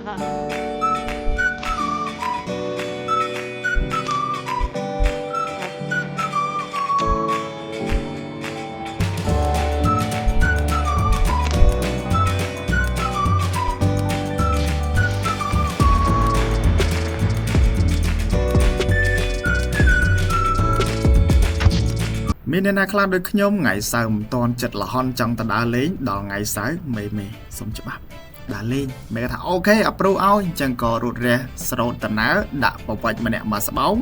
មានអ្នកណាខ្លះដូចខ្ញុំថ្ងៃសៅរ៍មិនតន់ចិត្តលហន់ចង់ទៅដើរលេងដល់ថ្ងៃសៅរ៍មេសុំច្បាប់ដើរលេងមេថាអូខេអាប្រូឲ្យអញ្ចឹងក៏រត់រះស្រោតដំណើរដាក់បបាច់ម្នាក់មកស្បោង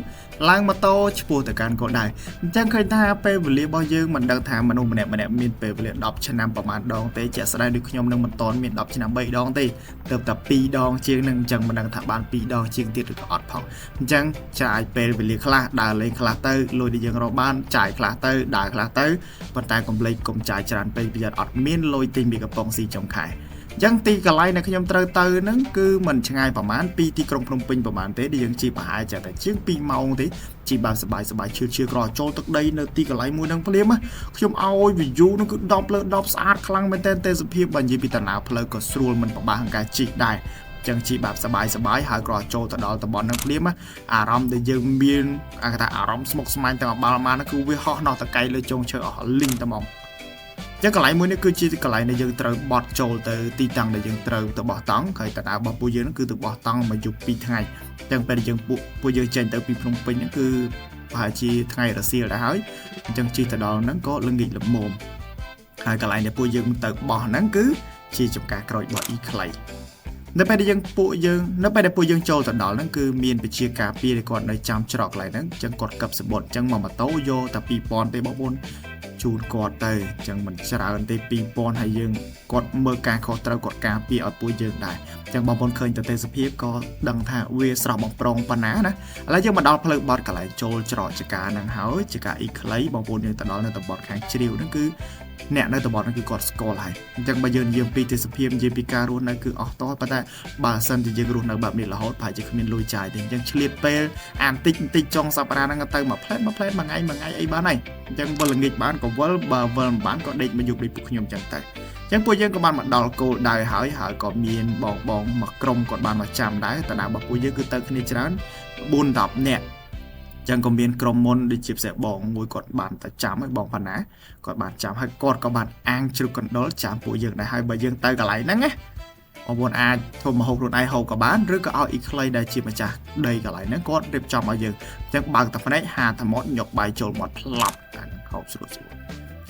ឡើងម៉ូតូឆ្ពោះទៅកាន់គោលដៅអញ្ចឹងឃើញថាពេលវេលារបស់យើងមិនដឹងថាមនុស្សម្នាក់មានពេលវេលា10ឆ្នាំប្រហែលដងទេជាក់ស្ដែងដូចខ្ញុំនឹងមិនតន់មាន10ឆ្នាំ3ដងទេទៅតែ2ដងជាងនឹងអញ្ចឹងមិនដឹងថាបាន2ដងជាងទៀតឬក៏អត់ផងអញ្ចឹងចាយពេលវេលាខ្លះដើរលេងខ្លះទៅលុយដែលយើងរកបានចាយខ្លះទៅដើរខ្លះទៅប៉ុន្តែកុំភ្លេចកុំចាយច្រើនពេកប្រយ័ត្នអត់មានលុយទិញមីកំប៉ុងស៊ីចំខែចឹងទីកន្លែងដែលខ្ញុំត្រូវទៅហ្នឹងគឺមិនឆ្ងាយប្រហែលពីទីក្រុងភ្នំពេញប្រហែលទេដែលយើងជិះប្រហែលតែជាង2ម៉ោងទេជិះបានសบายឈឿក្រចូលទឹកដីនៅទីកន្លែងមួយហ្នឹងភ្លាមខ្ញុំឲ្យ view ហ្នឹងគឺ10លើ10ស្អាតខ្លាំងមែនទែនទេសភាពបើនិយាយពីតាណាផ្លូវក៏ស្រួលមិនពិបាកក្នុងការជិះដែរចឹងជិះបែបសบายហើយក៏ចូលទៅដល់តំបន់ហ្នឹងភ្លាមអារម្មណ៍ដែលយើងមានថាអារម្មណ៍ស្មុគស្មាញទាំងអបាលម៉ានគឺវាហោះណោះតកៃលើជងឈើអស់លីងតែហ្មងចឹងកន្លែងមួយនេះគឺជាកន្លែងដែលយើងត្រូវបត់ចូលទៅទីតាំងដែលយើងត្រូវទៅបោះតង់ហើយតារបស់ពួកយើងគឺទៅបោះតង់មួយយប់2ថ្ងៃចឹងពេលដែលយើងពួកយើងចេញទៅពីភ្នំពេញហ្នឹងគឺប្រហែលជាថ្ងៃរសៀលដែរហើយអញ្ចឹងជិះទៅដល់ហ្នឹងក៏ល្ងាចល្មមហើយកន្លែងដែលពួកយើងទៅបោះហ្នឹងគឺជាចំការក្រូចបោះអ៊ីខ្លីនៅពេលដែលពួកយើងចូលទៅដល់ហ្នឹងគឺមានពជាការពារដែលគាត់នៅចាំច្រកកន្លែងហ្នឹងអញ្ចឹងគាត់កឹបសបុតអញ្ចឹងមកម៉ូតូយកតែ2000ទេបងប្អូនជូនគាត់ទៅអញ្ចឹងមិនច្រើនទេ2000ហើយយើងគាត់មើលការខុសត្រូវគាត់ការពារឲ្យពួកយើងដែរអញ្ចឹងបងប្អូនឃើញទៅទេសភាពក៏ដឹងថាវាស្រស់បងប្រងប៉ុណ្ណាណាឥឡូវយើងមកដល់ផ្លូវបត់កន្លែងចូលច្រកចកាហ្នឹងហើយចកាអ៊ីខ្លីបងប្អូនយើងទៅដល់នៅតំបន់ខាងជ្រាវហ្នឹងគឺអ្នកនៅតំបន់ហ្នឹងគឺគាត់ស្គាល់ហើយអញ្ចឹងបើយើងនិយាយពីទេសភាពនិយាយពីការរស់នៅគឺអស់តប៉ុន្តែបើសិនជាយើងរស់នៅបែបនេះរហូតប្រហែលជាគ្មានលុយចាយទេអញ្ចឹងឆ្លៀតពេលអានតិចចុងសប្តាហ៍ហ្នឹងទៅមួយផ្លែតមួយថ្ងៃអីបានហើយអញ្ចឹងវិលល្ងាចបានក៏វិលបើវិលមិនបានក៏ដេកមកយប់ដូចពួកខ្ញុំអញ្ចឹងទៅអញ្ចឹងពួកយើងក៏បានមកដល់គោលដៅហើយក៏មានបងមកក្រុមគាត់បានមកចាំដែរតាណារបស់ពួកយើងគឺទៅគ្នាច្រើន4-10នាក់ចឹងក៏មានក្រុមមុនដូចជាផ្សេងបងមួយគាត់បានតែចាំឲ្យបងប៉ាណាគាត់បានចាំហើយគាត់ក៏បានអាងជ្រុកកណ្ដុលចាំពួកយើងដែរហើយបើយើងទៅកន្លែងហ្នឹងណាបងប្អូនអាចធ្វើមកហូបខ្លួនឯងហូបក៏បានឬក៏ឲ្យអ៊ីខ្លីដែលជាម្ចាស់ដីកន្លែងហ្នឹងគាត់រៀបចំឲ្យយើងអញ្ចឹងបើកតែភ្នែកហាតែមាត់ញុកបាយចូលមាត់ផ្លាប់អាហ្នឹងហូបស្រួល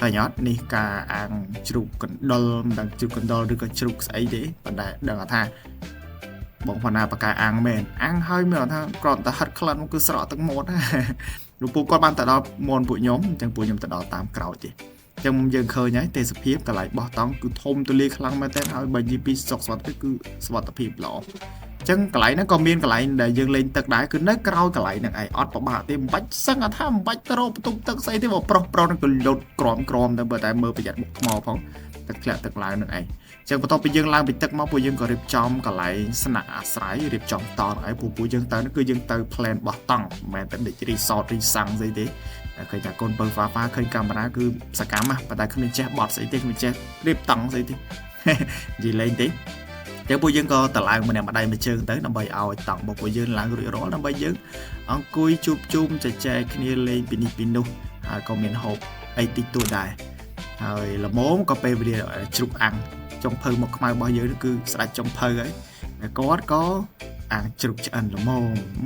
ហើយអត់នេះការអាងជ្រុកកណ្ដុលមិនដឹងជ្រុកកណ្ដុលឬក៏ជ្រុកស្អីទេប៉ុន្តែដឹងថាបងផាណាបកាអាំងមែនអាំងហើយមានថាគាត់តែហិតក្លិនគឺស្រក់ទឹកមាត់លោកពូគាត់បានទៅដល់មនពួកខ្ញុំអញ្ចឹងពួកខ្ញុំទៅដល់តាមក្រោយទេអញ្ចឹងយើងឃើញហើយទេសភាពកន្លែងបោះតង់គឺធំទូលាយខ្លាំងមែនទែនហើយបើនិយាយពីសុខសុវត្ថិភាពគឺសុវត្ថិភាពល្អអញ្ចឹងកន្លែងហ្នឹងក៏មានកន្លែងដែលយើងលេងទឹកដែរគឺនៅក្រោយកន្លែងហ្នឹងឯងអត់ប្របាក់ទេមិនបាច់សឹងថាមិនបាច់ទៅរកបន្ទប់ទឹកស្អីទេបើប្រុសហ្នឹងគឺលោតក្រំទៅបើតែមើលប្រយ័ត្នបុកថ្មផងទឹកធ្លាក់ទឹកឡើងហ្នឹងឯងចឹងបន្ទាប់ពីយើងឡើងពីទឹកមកពួកយើងក៏រៀបចំកន្លែងស្នាក់អាស្រ័យរៀបចំតនឲ្យពួកយើងទៅគឺយើងទៅ plan បោះតង់មិនមែនតែដូច resort រីសាំងស្អីទេឃើញថាកូនបើហ្វាឃើញកាមេរ៉ាគឺសកម្មប៉ុន្តែគ្មានចេះបត់ស្អីទេគ្មានចេះរៀបតង់ស្អីទេនិយាយលេងទេតែពួកយើងក៏តឡើងម្នាក់ម្ដាយមួយជើងទៅដើម្បីឲ្យតង់របស់ពួកយើងឡើងរួចរាល់ដើម្បីយើងអង្គុយជួបជុំចែកចែកគ្នាលេងពីនេះពីនោះហើយក៏មានហូបអីតិចតួចដែរហើយល្មមក៏ពេលវេលាជ្រុកអាំងចុងភៅមកខ្មៅរបស់យើងគឺស្ដាច់ចុងភៅហើយគាត់ក៏អាជ្រុកឆ្អិនល្មម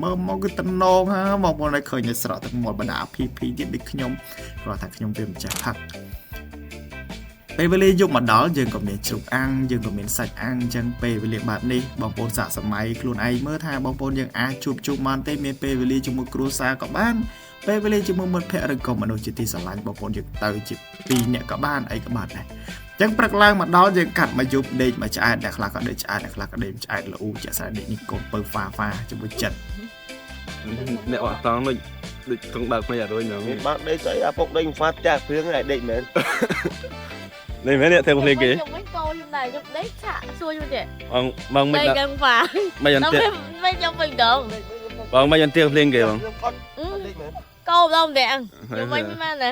មើលមកគឺតំណងហ่าបងប្អូនឲ្យឃើញតែស្រក់ទឹកមាត់បណ្ដា PP ទៀតដូចខ្ញុំគាត់ថាខ្ញុំវាម្ចាស់ផឹកពេលវេលាយប់មកដល់យើងក៏មានជ្រូកអាំងយើងក៏មានសាច់អាំងអញ្ចឹងពេលវេលាបែបនេះបងប្អូនសាកសម័យខ្លួនឯងមើលថាបងប្អូនយើងអាចជួបជុំបានទេមានពេលវេលាជាមួយគ្រួសារក៏បានពេលវេលាជាមួយមិត្តភក្តិឬក៏មនុស្សជាទីស្រឡាញ់បងប្អូនយើងទៅជា2នាក់ក៏បានអីក៏បានដែរចឹងព្រឹកឡើងមកដល់យើងកាត់មកយប់ដេកមកឆ្អែតអ្នកខ្លះក៏ដេកឆ្អែតអ្នកខ្លះក៏ដេកឆ្អែតល្អជាក់ស្ដែងដេកនេះកូនពៅហ្វាជាមួយចិត្តអ្នកអត់តង់ដូចត្រង់បើកភ្នែកអត់រួចហ្នឹងបើកដេកស្អីអាពុកដេកហ្វាត់ចាស់ព្រឿងហើយដេកមែននេះមែនអ្នកធ្វើភ្លេងគេខ្ញុំវិញកូនខ្ញុំដែរខ្ញុំដេកឆាក់សួរខ្ញុំទេបងមិនដឹងហ្វាមិនអត់ទេមិនខ្ញុំវិញដងបងមិនអត់ទេភ្លេងគេបងកូនដល់ម្នាក់ខ្ញុំវិញមែនណា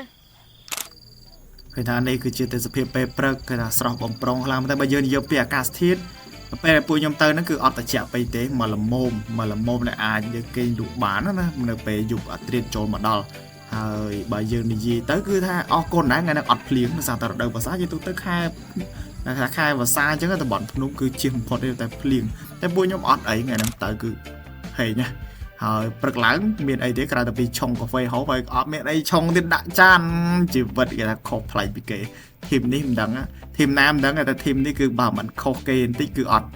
ឃើញថានេះគឺជាទេសភាពពេលព្រឹកគេថាស្រស់បំប្រងខ្លាំងតែបើយើងនិយាយពីអាកាសធាតុ ពេលពួកខ្ញុំទៅហ្នឹងគឺអត់តែជាក់ពេកទេមកល្មមដែលអាចយើងគេងលក់បានណានៅពេលយប់អត់ត្រៀតចូលមកដល់ហើយបើយើងនិយាយទៅគឺថាអរគុណដែរថ្ងៃនេះអត់ភ្លៀងដោយសារតែរដូវវស្សាយើងទៅខែវស្សាអញ្ចឹងតំបន់ភ្នំគឺជាបំផុតតែភ្លៀងតែពួកខ្ញុំអត់អីថ្ងៃហ្នឹងទៅគឺហេងណាហើយព្រឹកឡើងមានអីទេក្រៅតែពីឆុងកាហ្វេហូបហើយអត់មានអីឆុងទៀតដាក់ចានជីវិតគេថាខុសប្លែកពីគេធីមនេះមិនដឹងធីមណាមិនដឹងតែធីមនេះគឺបើមិនខុសគេបន្តិចគឺអត់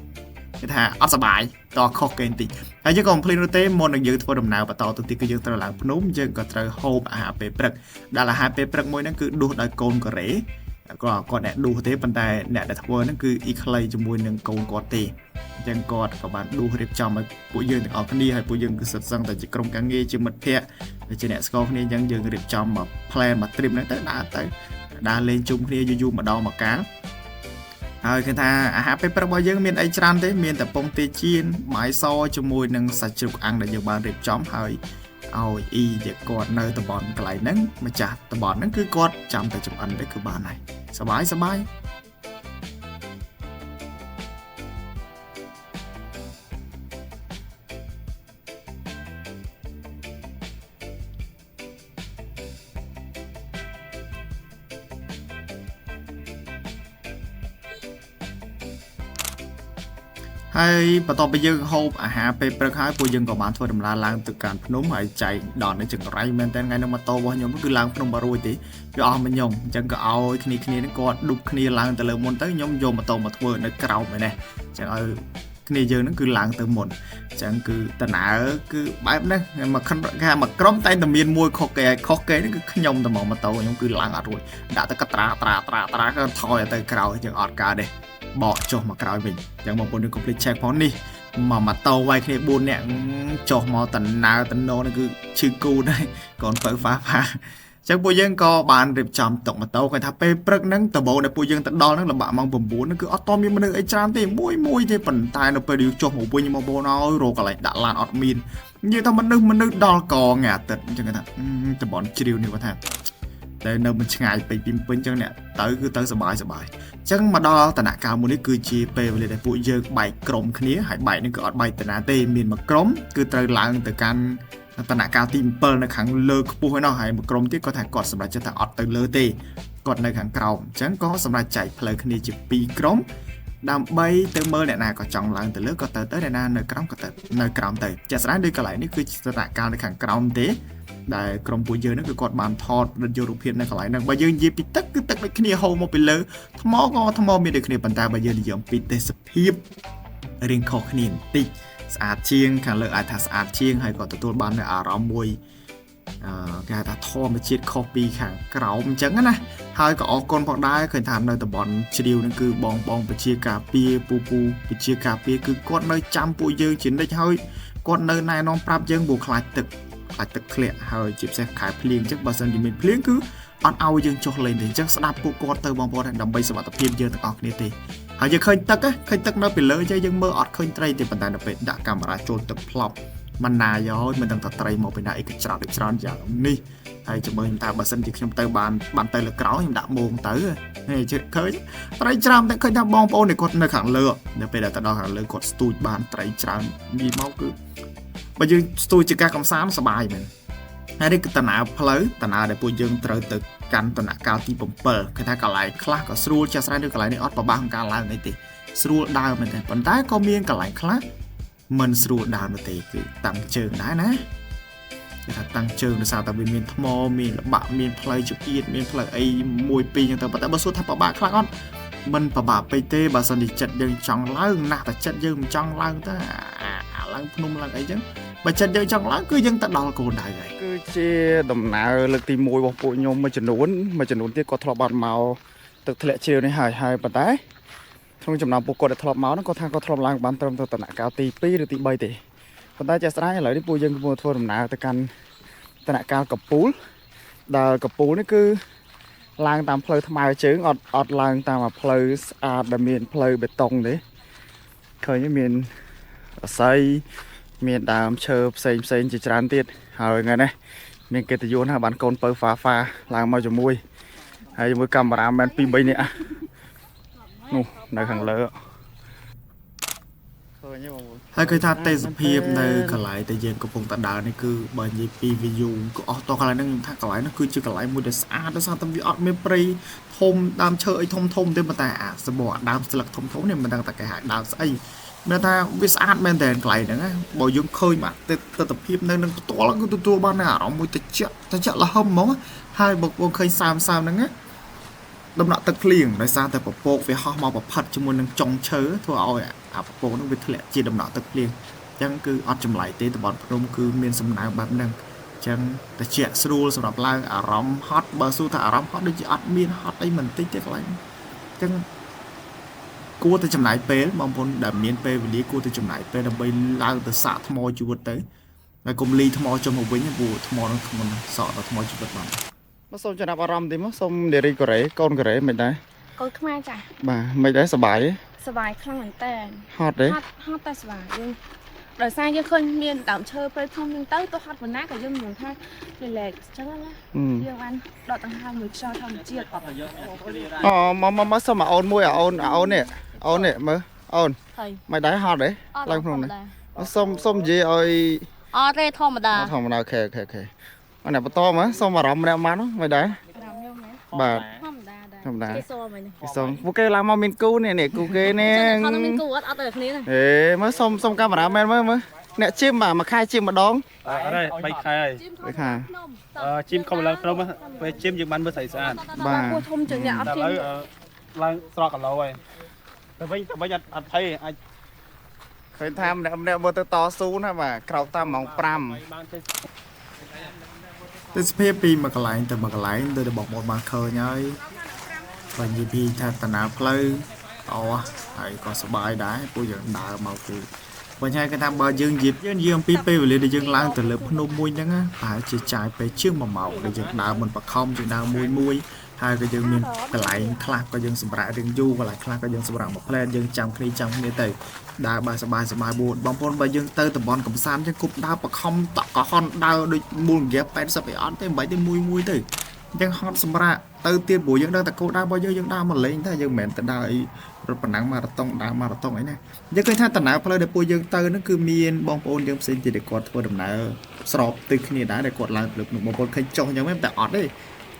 គេថាអត់សុបាយតខុសគេបន្តិចហើយយើងក៏មិនភ្លេចនោះទេមុននឹងយើងធ្វើដំណើរបន្តទៅទៀតគឺយើងត្រូវឡើងភ្នំយើងក៏ត្រូវហូបអាហារពេលព្រឹកដែលអាហារពេលព្រឹកមួយហ្នឹងគឺដួសដោយកូនកូរ៉េគាត់អ្នកដួសទេប៉ុន្តែអ្នកដែលធ្វើហ្នឹងគឺអ៊ីក្លីជាមួយនឹងកូនគាត់ទេអញ្ចឹងគាត់ក៏បានដួសរៀបចំឲ្យពួកយើងទាំងអស់គ្នាហើយពួកយើងគឺសិតសឹងតែជាក្រុមការងារជាមិត្តភ័ក្តិជាអ្នកស្គាល់គ្នាអញ្ចឹងយើងរៀបចំមក plan មក trip ហ្នឹងទៅដើរលេងជុំគ្នាយូរម្ដងមកកាលហើយគឺថាអាហារពេលព្រឹករបស់យើងមានអីច្រើនទេមានតែពងទាចៀនបាយសជាមួយនឹងសាច់ជ្រូកអាំងដែលយើងបានរៀបចំហើយឲ្យអ៊ីជាគាត់នៅតំបន់កន្លែងហ្នឹងម្ចាស់តំបន់ហ្នឹងគឺគាត់ចាំតែចម្អិនទេគឺបានហើយសប្បាយ ហើយបន្ទាប់ពីយើងហូបអាហារពេលព្រឹកហើយពួកយើងក៏បានធ្វើដំណើរឡើងទៅកាន់ភ្នំហើយចែកដល់នៅចង្រៃមែនតើថ្ងៃនោះម៉ូតូរបស់ខ្ញុំគឺឡើងភ្នំបារួយទេវាអស់មួយខ្ញុំអញ្ចឹងក៏ឲ្យគ្នាហ្នឹងគាត់ឌុបគ្នាឡើងទៅលើមុនទៅខ្ញុំយកម៉ូតូមកធ្វើនៅក្រោមឯនេះអញ្ចឹងឲ្យគ្នាយើងហ្នឹងគឺឡើងទៅមុនអញ្ចឹងគឺដំណើរគឺបែបហ្នឹងមកក្រុមតែតែមានមួយខុសគេហ្នឹងគឺខ្ញុំតែមកម៉ូតូខ្ញុំគឺឡើងអត់រួចដាក់ទៅកត្រាក៏ថយទៅក្រោយអញ្ចឹងអត់កើតទេបកចុះមកក្រោយវិញអញ្ចឹងបងប្អូនយើង complete check ផងនេះមកម៉ូតូវាយគ្នា4នាក់ចុះមកតំណើនេះគឺឈឺគូដែរកូនបើហ្វាអញ្ចឹងពួកយើងក៏បានរៀបចំតុកម៉ូតូគាត់ថាពេលព្រឹកហ្នឹងដំបូងដែលពួកយើងទៅដល់ហ្នឹងល្បាក់ម៉ោង9ហ្នឹងគឺអត់តមានមនុស្សអីច្រើនទេមួយទេប៉ុន្តែនៅពេលយើងចុះមកវិញបងប្អូនឲ្យរកកន្លែងដាក់ឡានអត់មាននិយាយថាមនុស្សដល់កថ្ងៃអាទិត្យអញ្ចឹងថាតំបន់ជ្រាវនេះគាត់ថាតែនៅមិនឆ្ងាយពេកពីពេញអញ្ចឹងអ្នកទៅគឺទៅសប្បាយអញ្ចឹងមកដល់តំណកាលមួយនេះគឺជាពេលវេលាដែលពួកយើងបែកក្រុមគ្នាហើយបែកនេះគឺអត់បែកតាណាទេមានមួយក្រុមគឺត្រូវឡើងទៅកាន់តំណកាលទី7នៅខាងលើខ្ពស់ឯណោះហើយមួយក្រុមទៀតគាត់ថាគាត់សម្រាប់ចិត្តថាអត់ទៅលើទេគាត់នៅខាងក្រោមអញ្ចឹងក៏សម្រាប់ចែកផ្លូវគ្នាជា2ក្រុមដើម្បីទៅមើលអ្នកណាក៏ចង់ឡើងទៅលើក៏ទៅអ្នកណានៅក្រោមក៏ទៅនៅក្រោមទៅចាក់ស្ដែងដូចកន្លែងនេះគឺតំណកាលនៅខាងក្រោមទេដែលក្រុមពួកយើងហ្នឹងគឺគាត់បានថតយករូបភាពនៅកន្លែងហ្នឹងបើយើងនិយាយពីទឹកគឺទឹកដូចគ្នាហូរមកពីលើថ្មក៏ថ្មមានដូចគ្នាប៉ុន្តែបើយើងនិយាយអំពីទេសភាពរៀងខុសគ្នាបន្តិចស្អាតជាងខាងលើអាចថាស្អាតជាងហើយក៏ទទួលបាននូវអារម្មណ៍មួយគេហៅថាធម្មជាតិខុសពីខាងក្រោមអញ្ចឹងណាហើយក៏អរគុណផងដែរឃើញថានៅតំបន់ជ្រាវហ្នឹងគឺបងប្រជាការពារពូប្រជាការពារគឺគាត់នៅចាំពួកយើងជានិច្ចហើយគាត់នៅណែនាំប្រាប់យើងព្រោះខ្លាចទឹកធ្លាក់ហើយជាពិសេសខែភ្លៀងអញ្ចឹងបើសិនជាមានភ្លៀងគឺអត់ឲ្យយើងចុះលេងទេអញ្ចឹងស្ដាប់ពួកគាត់ទៅបងប្អូនដើម្បីសុវត្ថិភាពយើងទាំងអស់គ្នាទេហើយយើងឃើញទឹកនៅពីលើយើងមើលអត់ឃើញត្រីទេប៉ុន្តែនៅពេលដាក់កាមេរ៉ាចូលទឹកផ្លប់មិនណាយោមិនដឹងថាត្រីមកពីណាអីក៏ច្រើនយ៉ាងនេះហើយចាំមើលខ្ញុំថាបើសិនជាខ្ញុំទៅបានទៅលើក្រោយខ្ញុំដាក់មងទៅហើយជិតឃើញត្រីច្រើនតែឃើញថាបងប្អូនគាត់នៅខាងលើនៅពេលដែលទៅដល់ខាងលើគាត់ស្ទូចបានត្រីច្រើននិយាយមកគឺបើយើងស្ទូចជាការកំសាន្តសប្បាយមែនហើយនេះគឺតំណផ្លូវតំណដែលពួកយើងត្រូវទៅកាន់តំណកាលទី7គេថាកន្លែងខ្លះក៏ស្រួលចាស់ស្រាយនៅកន្លែងនេះអត់ប្របាស់ក្នុងការឡើងអីទេស្រួលដើរមែនទេប៉ុន្តែក៏មានកន្លែងខ្លះមិនស្រួលដើរនោះទេគឺតាំងជើងដែរណាគេថាតាំងជើងដោយសារតែវាមានថ្មមានល្បាក់មានផ្លូវចង្អៀតមានផ្លូវអី1 2អញ្ចឹងទៅប៉ុន្តែបើសួរថាប្របាក់ខ្លះអត់មិនប្របាក់ពេកទេបើសិនជាចិត្តយើងចង់ឡើងណាស់តែចិត្តយើងមិនចង់ឡើងទៅឡើងភ្នំឡើងអីចឹងបើចិត្តយើងចង់ឡើងគឺយើងទៅដល់គោលដៅហើយគឺជាដំណើរលើកទី1របស់ពួកខ្ញុំមួយចំនួនទៀតគាត់ធ្លាប់បានមកទឹកធ្លាក់ជ្រាវនេះហើយប៉ុន្តែក្នុងចំណោមពួកគាត់ដែលធ្លាប់មកហ្នឹងគាត់ថាគាត់ធ្លាប់ឡើងបានត្រឹមទៅតំណកាលទី2ឬទី3ទេប៉ុន្តែចាស់ស្រាយឥឡូវនេះពួកយើងកំពុងធ្វើដំណើរទៅកាន់តំណកាលកពូលដែលកពូលនេះគឺឡើងតាមផ្លូវថ្មើរជើងអត់ឡើងតាមផ្លូវស្អាតដែលមានផ្លូវបេតុងទេឃើញមានអស័យមានដើមឈើផ្សេងជាច្រើនទៀតហើយថ្ងៃនេះមានកិត្តិយសណាស់បានកូនបើហ្វាឡើងមកជាមួយហើយជាមួយកាមេរ៉ាមែន 2-3 នាក់នោះនៅខាងលើ ហើយគេថាទេសភាពនៅកន្លែងដែលយើងកំពុងតែដើរនេះគឺបើនិយាយពី view ក៏អស់តកន្លែងហ្នឹងខ្ញុំថាកន្លែងហ្នឹងគឺជាកន្លែងមួយដែលស្អាតដោយសារតែវាអត់មានព្រៃធំដើមឈើអីធំធំទេប៉ុន្តែអាសម្បកដើមស្លឹកធំធំនេះមិនដឹងតែគេហៅដើមស្អីមានថាវាស្អាតមែនតើកន្លែងហ្នឹងណាបើយើងឃើញបាទទស្សនភាពនៅនឹងផ្ទាល់គឺទទួលបានអារម្មណ៍មួយតិចល្ហឹមហ្មងហើយបងឃើញសើមហ្នឹងណាដំណក់ទឹកភ្លៀងដោយសារតែពពកវាហោះមកប្រផិតជាមួយនឹងចុងឈើធ្វើឲ្យអាពពកនោះវាធ្លាក់ជាដំណក់ទឹកភ្លៀងអញ្ចឹងគឺអត់ចម្លែកទេតំបន់ភ្នំគឺមានសំណើបែបហ្នឹងអញ្ចឹងតិចស្រួលសម្រាប់ឡើងអារម្មណ៍ហត់បើសួរថាអារម្មណ៍ហត់ដូចជាអត់មានហត់អីមិនតិចទេកន្លែងអញ្ចឹងគួរតែចំណាយពេលបងប្អូនដែលមានពេលវេលាគួរតែចំណាយពេលដើម្បីឡើងទៅសាកថ្មជីវិតទៅហើយកុំលីថ្មចុះមកវិញព្រោះថ្មនោះមិនសក់ដល់ថ្មជីវិតបានមកសូមចំណាប់អារម្មណ៍តិចមកសូមនារីកូរ៉េកូនកូរ៉េមិនដែរ កូនខ្មែរចា បាទមិនដែរសុបាយទេ សប្បាយខ្លាំងមែនតើ ហត់ទេ ហត់តែសប្បាយយើងដោយសារយើងឃើញមានដើមឈើព្រៃធំហ្នឹងទៅហត់ប៉ុណ្ណាក៏យើងមិនថា relax ចឹងណាយើងបានដកដង្ហើមមួយខ្យល់ធម្មជាតិអត់ មកសុំអូនមួយអូននេះមើលអូន ហើយ មិនដែរហត់ទេឡើងក្នុងនេះសុំនិយាយឲ្យ អត់ទេធម្មតា ធម្មតាអូខេអនបន្តមកសុំអារម្មណ៍ម្នាក់មកមិនដែរបាទ ធម្មតាដែរ ធម្មតា គេសូមហ្នឹង គេសុំពួកគេឡើងមកមានគូនេះគូគេនេះ គាត់មានគូអត់ទៅគ្នា ហេមើលសុំកាមេរ៉ាមែនមើលអ្នកជិមបាទមួយខែជិមម្ដង អត់ទេ3ខែហើយ មួយខែ ជីមកុំឡើងព្រមពេលជីមយើងបានមើលស្អាតស្អាត បាទ គួរធំជាងអ្នកអត់ តែ ជិះ ឥឡូវឡើងស្រកគីឡូហើយតែវិញអត់ភ័យអាច ឃើញថាម្នាក់មើលទៅតស៊ូណាបាទក្រោកតាមម៉ោង បានទេ 5ទេសភាពពីមួយកន្លែងទៅមួយកន្លែងដូចបងប្អូនបានឃើញហើយបើនិយាយពីថាតាណាផ្លូវអូហើយក៏សុបាយដែរពួកយើងដើរមកគឺបញ្ហាគឺថាបើយើងនិយាយអំពីពេលវេលាដែលយើងឡើងទៅលើភ្នំមួយហ្នឹងប្រហែលជាចាយពេលជាង1ម៉ោងដែលយើងដើរមុនបខំយើងដើរមួយហើយក៏យើងមានកន្លែងខ្លះក៏យើងសម្រាប់រឿងយូរកន្លែងខ្លះក៏យើងសម្រាប់មកផ្លែយើងចាំគ្នាទៅដើរបានសប្បាយបួនបងប្អូនបើយើងទៅតំបន់កំសាន្តយើងគប់ដើរបខំតក់កោហនដើរដូចមូលហ្គា80អីអត់ទេមិនបាច់ទេមួយទៅអញ្ចឹងហត់សម្រាប់ទៅទៀតព្រោះយើងដឹងតែគោលដៅរបស់យើងដើរមកលេងតែយើងមិនមែនទៅដើរអីរត់ប្រណាំងម៉ារ៉ាតុងដើរម៉ារ៉ាតុងអីណាយើងឃើញថាដំណើរផ្លូវដែលពួកយើងទៅហ្នឹងគឺមានបងប្អូនយើងផ្សេងទៀតដែលគាត់ធ្វើដំណើរស្របទៅគ្នាដែរដែលគាត់ឡើងទៅលើភ្នំបងប្អូនឃើញចុះអញ្ចឹងមែនតែអត់ទេ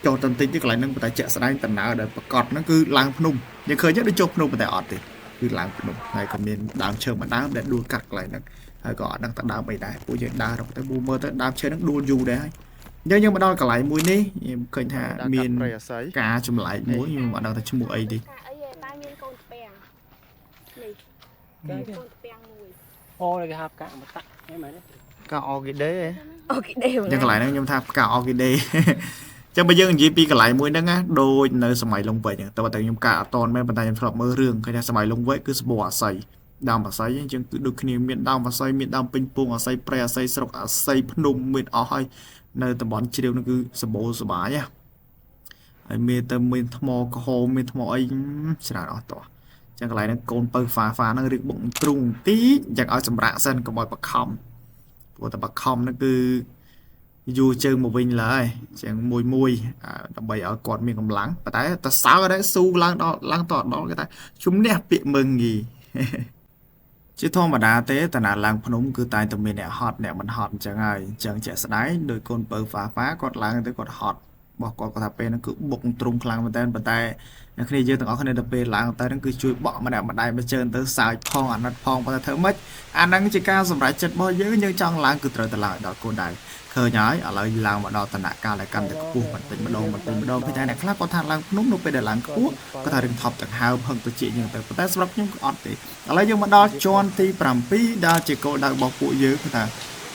ចុះតន្តិចទីកន្លែងហ្នឹងប៉ុន្តែជាក់ស្ដែងដំណើរដែលប្រកបហ្នឹងគឺឡើងភ្នំយើងឃើញដូចចុះភ្នំប៉ុន្តែអត់ទេគឺឡើងភ្នំហើយក៏មានដើមឈើមួយដើមដែលដួលកាត់កន្លែងហ្នឹងហើយក៏អត់ដឹងថាដើមអីដែរពួកយើងដើររកទៅមើលទៅដើមឈើហ្នឹងដួលយូរដែរហើយយើងមកដល់កន្លែងមួយនេះខ្ញុំឃើញថាមានការចម្លែកមួយខ្ញុំអត់ដឹងថាឈ្មោះអីទេ អីតែមានកូនស្ពាំងនេះកូនស្ពាំងមួយ អូគេហៅកាក់មកតាក់ហ្នឹងមែនទេ កាអគីដេ អូខេដែរ ចឹងកន្លែងហ្នឹងខ្ញុំថាផ្កាអគីដេ ចឹងបើយើងនិយាយពីកន្លែងមួយហ្នឹងណាដូចនៅសម័យលង្វែកតែខ្ញុំកាអត់តនមែនប៉ុន្តែខ្ញុំធ្លាប់មើលរឿងឃើញថាសម័យលង្វែកគឺសម្បូរអាស័យដើមអាស័យអញ្ចឹងគឺដូចគ្នាមានដើមអាស័យមានដើមពេញពងអាស័យព្រៃអាស័យស្រុកអាស័យភ្នំមានអស់ហើយនៅតំបន់ជ្រាវហ្នឹងគឺសម្បូរសបាយណាហើយមានថ្មក្រហមមានថ្មអីច្រើនអស់តោះចឹងកន្លែងហ្នឹងកូនពៅហ្វាហ្នឹងរៀបបុកទ្រុងទីចឹងឲ្យសម្រាកសិនកុំឲ្យបខំព្រោះតែបខំហ្នឹងគឺយូរជើងមកវិញឡើយចឹងមួយដើម្បីឲ្យគាត់មានកម្លាំងប៉ុន្តែតសើដែរស៊ូឡើងតដល់គេថាជំនះពាក្យមើងងី ជាធម្មតាទេតាណាឡើងភ្នំគឺតែតែមានអ្នកហត់អ្នកមិនហត់អញ្ចឹងហើយអញ្ចឹងជាក់ស្ដែងដោយកូនពៅហ្វាគាត់ឡើងទៅគាត់ហត់បោះគាត់ថាពេលហ្នឹងគឺបុកទ្រុងខ្លាំងមែនតើប៉ុន្តែអ្នកគ្នាយើងទាំងអស់គ្នាទៅពេលឡើងទៅហ្នឹងគឺជួយបក់ម្នាក់ម្ដាយមកជើងទៅសើចផងអាណិតផងប៉ុន្តែធ្វើម៉េចអាហ្នឹងជាការសម្រេចចិត្តរបស់យើងចង់ឡើងគឺត្រូវតែឡើងដល់គោលដៅឃើញហើយឥឡូវឡើងមកដល់តំណកាលដែលកាន់តែខ្ពស់បន្តិចម្ដងពីតែអ្នកខ្លះគាត់ថាឡើងភ្នំនៅពេលដែលឡើងខ្ពស់គាត់ថារឿងថប់ទាំងហើមហឹងទៅជាយ៉ាងទៅប៉ុន្តែសម្រាប់ខ្ញុំគឺអត់ទេឥឡូវយើងមកដល់ជាន់ទី7ដែលជាគោលដៅរបស់ពួកយើងគឺថា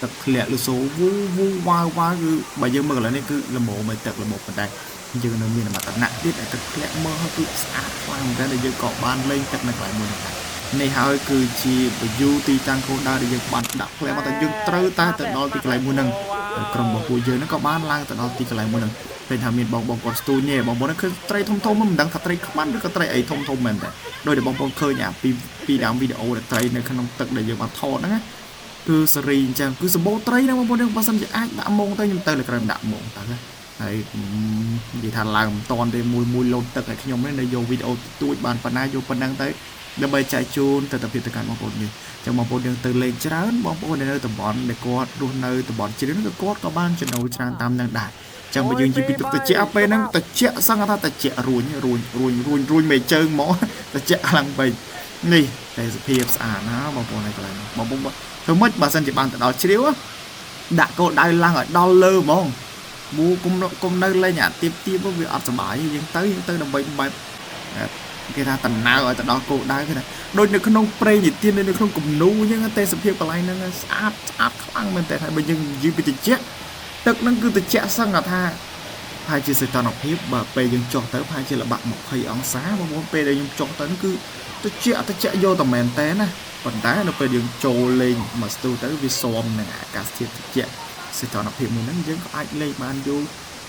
ទឹកធ្លាក់លឺសូវូវ៉ាវគឺបើយើងមើលកន្លែងនេះគឺល្មមមិនទឹកល្មមប៉ុន្តែយើងនៅមានមត្តនៈទៀតឲ្យទឹកធ្លាក់មើលហើយគឺស្អាតខ្លាំងតែយើងក៏បានលេងទឹកនៅកន្លែងមួយនេះដែរនេះហើយគឺជា view ទីតាំងគោលដៅដែលយើងបានដាក់ផ្លែមកតែយើងត្រូវតែទៅដល់ទីកន្លែងមួយហ្នឹងក្រុមរបស់ពួកយើងហ្នឹងក៏បានឡើងទៅដល់ទីកន្លែងមួយហ្នឹងពេលថាមានបងគាត់ស្ទូញទេបងប្អូនឃើញត្រីធំមិនដឹងថាត្រីក្បាន់ឬក៏ត្រីអីធំមែនទេដោយតែបងប្អូនឃើញអាពីដើមវីដេអូដែលត្រីនៅក្នុងទឹកដែលយើងបានថតហ្នឹងណាគឺសេរីអញ្ចឹងគឺសម្បូរត្រីហ្នឹងបងប្អូនបើសិនជាអាចដាក់មងទៅខ្ញុំទៅលើក្រោយដាក់មងតើហើយនិយាយថាឡើងមិនតន់ទេមួយលោតទឹកឲ្យខ្ញុំនេះនៅយកវីដេអូទួចបានប៉ុណ្ណាយកប៉ុណ្ណឹងទៅ ដើម្បីចែកជូនទៅភាពទៅកាន់បងប្អូនយើងចឹងបងប្អូនយើងទៅលេងច្រើនបងប្អូននៅតំបន់ដែលគាត់រស់នៅតំបន់ជ្រាវហ្នឹងគាត់ក៏បានចំណូលច្រើនតាមនឹងដែរចឹងបើយើងនិយាយពីទឹកត្រជាក់ពេលហ្នឹងត្រជាក់សឹងថាត្រជាក់រួញមេជើងហ្មងត្រជាក់ខ្លាំងពេកនេះទេសភាពស្អាតណាបងប្អូនហើយកន្លែងបងប្អូនធ្វើម៉េចបើសិនជាបានទៅដល់ជ្រាវដាក់គោលដៅឡើងឲ្យដល់លើហ្មងមូគុំនៅលេងអាទៀបវាអត់សុបាយយើងទៅដើម្បីបែបគេថាតំណៅឲ្យទៅដល់គោលដៅគេថាដូចនៅក្នុងព្រៃនិទាននៅក្នុងគំនូអញ្ចឹងទេសភាពកន្លែងហ្នឹងស្អាតខ្លាំងមែនតើហើយបើយើងនិយាយពីត្រជាក់ទឹកហ្នឹងគឺត្រជាក់សឹងថាហើយជាសីតុណ្ហភាពបើពេលយើងចុះទៅប្រហែលជាល្បាក់20អង្សាបងប្អូនពេលដែលយើងចុះទៅគឺត្រជាក់យកតែមែនតើណាប៉ុន្តែនៅពេលយើងចូលលេងមកស្ទូទៅវាស៊ាំនឹងអាកាសធាតុត្រជាក់សីតុណ្ហភាពមួយហ្នឹងយើងក៏អាចលេងបានយូរ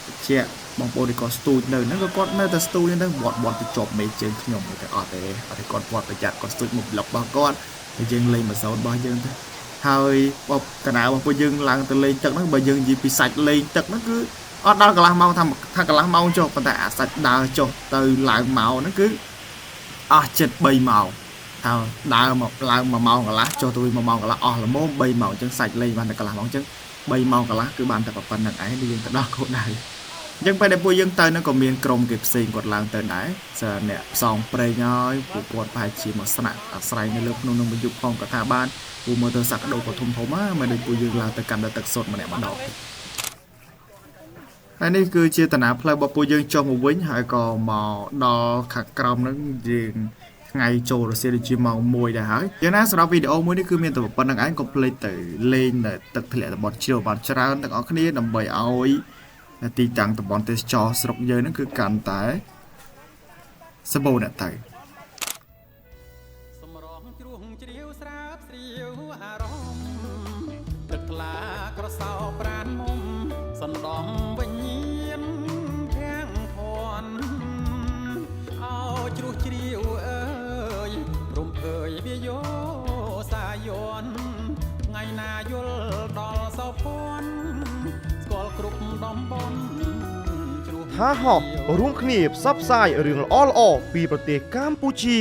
ត្រជាក់បងប្អូនដែលគាត់ស្ទូចនៅហ្នឹងក៏គាត់នៅតែស្ទូចហ្នឹងវត្តទៅជាប់មេជើងខ្ញុំតែអត់ទេគាត់វត្តប្រយ័ត្នគាត់ស្ទូចមកប្លុករបស់គាត់ហើយយើងលេងមួយសូនរបស់យើងទៅហើយបើកណ្ដាលរបស់ពួកយើងឡើងទៅលេងទឹកហ្នឹងបើយើងនិយាយពីសាច់លេងទឹកហ្នឹងគឺអត់ដល់កន្លះម៉ោងថាកន្លះម៉ោងចុះប៉ុន្តែអាសាច់ដើរចុះទៅឡើងមកហ្នឹងគឺអស់ចិត្ត3ម៉ោងថាដើរមកឡើង1ម៉ោងកន្លះចុះទៅ1ម៉ោងកន្លះអស់ល្មម3ម៉ោងអញ្ចឹងសាច់លេងបានតែកន្លះម៉ោងអញ្ចឹង3ម៉ោងកន្លះគឺបានតែប៉ុណ្្នឹងឯងដែលយើងទៅដល់គោលដៅអញ្ចឹងពេលដែលពួកយើងទៅហ្នឹងក៏មានក្រុមគេផ្សេងគាត់ឡើងទៅដែរអ្នកផ្សងប្រេងហើយពួកគាត់ប្រហែលជាមកស្នាក់អាស្រ័យនៅលើភ្នំនឹងមកយុគផងក៏ថាបានពួកមើលទៅសក្តិក៏ធំមិនដូចពួកយើងឡើងទៅកាន់ទឹកសុតម្នាក់ម្ដងហើយនេះគឺជាតាណាផ្លូវរបស់ពួកយើងចុះមកវិញហើយក៏មកដល់ខាងក្រោមហ្នឹងយើងថ្ងៃចូលរសៀលជាម៉ោង1ដែរហើយយ៉ាងណាសម្រាប់វីដេអូមួយនេះគឺមានតែប៉ុណ្្នឹងឯងកុំភ្លេចទៅលេងនៅទឹកធ្លាក់តំបន់ជ្រាវបានច្រើនទាំងអស់គ្នាដើម្បីឲ្យទីតាំងតំបន់ទេសចរស្រុកយើងហ្នឹងគឺកាន់តែសម្បូរអ្នកទៅសម្រងជ្រួងជ្រាវស្រាបស្រាវអារម្មណ៍ទឹកថ្លាក្រសោប្រានមុំសណ្ដំវិញ្ញាណធាងធន់ឲ្យជ្រោះជ្រាវអើយរំភើយវាយោសាយ័នថ្ងៃណាយល់ដល់សោភ័ណ្ឌស្គាល់គ្រប់តំបន់ថាហោះរួមគ្នាផ្សព្វផ្សាយរឿងល្អៗពីប្រទេសកម្ពុជា